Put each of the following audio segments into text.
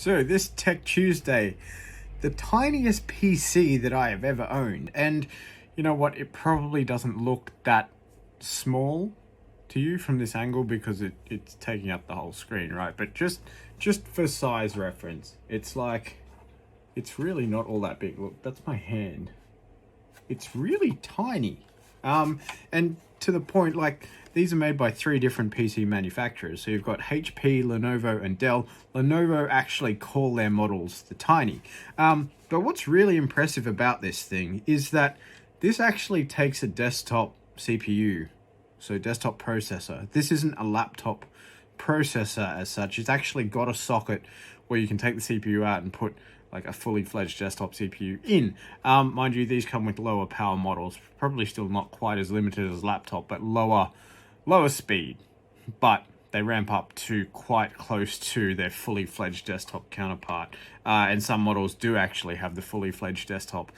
So this Tech Tuesday, the tiniest PC that I have ever owned. And you know what? It probably doesn't look that small to you from this angle because it's taking up the whole screen, right? But just for size reference, it's really not all that big. Look, that's my hand. It's really tiny. And to the point, like, these are made by 3 different PC manufacturers. So you've got HP, Lenovo, and Dell. Lenovo actually call their models the Tiny. But what's really impressive about this thing is that this actually takes a desktop CPU, so desktop processor. This isn't a laptop processor as such. It's actually got a socket where you can take the CPU out and put like a fully fledged desktop CPU in. Mind you, these come with lower power models, probably still not quite as limited as laptop, but lower speed. But they ramp up to quite close to their fully fledged desktop counterpart. And some models do actually have the fully fledged desktop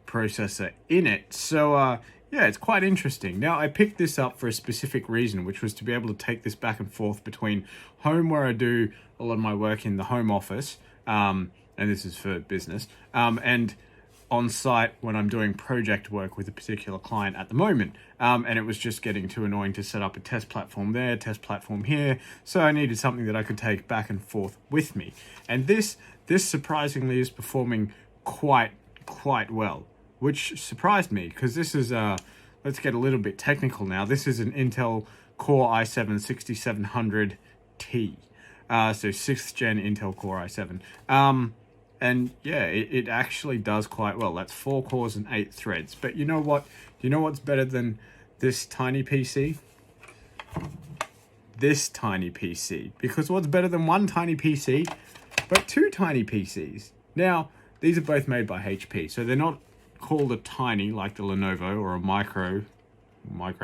processor in it. So yeah, it's quite interesting. Now, I picked this up for a specific reason, which was to be able to take this back and forth between home, where I do a lot of my work in the home office, and this is for business, and on site when I'm doing project work with a particular client at the moment. And it was just getting too annoying to set up a test platform there, test platform here. So I needed something that I could take back and forth with me. And this surprisingly is performing quite well, which surprised me because this is, let's get a little bit technical now. This is an Intel Core i7-6700T. So 6th gen Intel Core i7. And yeah, it actually does quite well. That's 4 cores and 8 threads. But you know what? Do you know what's better than this tiny PC? This tiny PC. Because what's better than one tiny PC, but 2 tiny PCs? Now, these are both made by HP, so they're not called a tiny like the Lenovo or a micro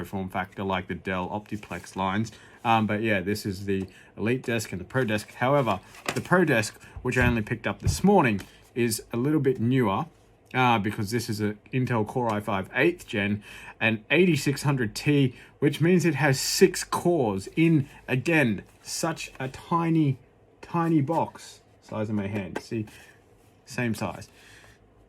form factor like the Dell Optiplex lines. But yeah, this is the Elite Desk and the Pro Desk. However, the Pro Desk, which I only picked up this morning, is a little bit newer because this is an Intel Core i5 8th gen and 8600T, which means it has 6 cores in, again, such a tiny box. Size of my hand. See, same size.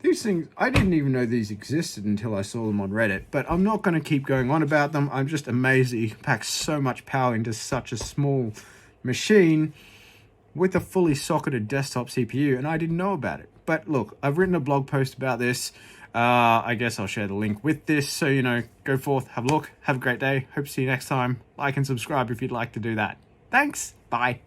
These things, I didn't even know these existed until I saw them on Reddit, but I'm not going to keep going on about them. I'm just amazed that you can pack so much power into such a small machine with a fully socketed desktop CPU, and I didn't know about it. But look, I've written a blog post about this. I guess I'll share the link with this, so, you know, go forth, have a look, have a great day. Hope to see you next time. Like and subscribe if you'd like to do that. Thanks, bye.